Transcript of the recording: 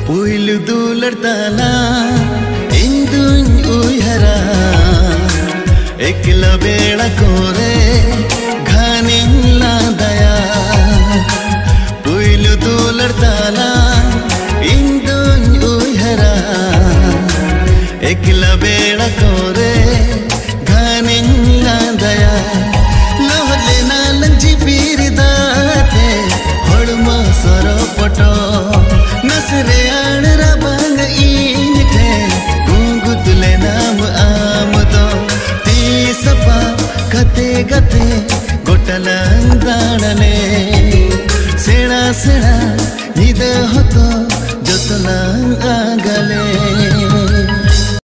पुइलु दुलर ताला इंदुन उयहरा एकला बेड़ा कोरे घानिला दया पुइलु दुलर ताला इंदुन उयहरा एकला बेड़ा कोरे घानिला दया लोहले नालंजी पीरिदाते होड़मा सरो पटो नसरे आड़रा बांग ईंठे गुंगुतले नाम आमदो ती सपा गते गते गोटलांग दाड़ने सेड़ा सेड़ा निद होतो जोतलांग आगले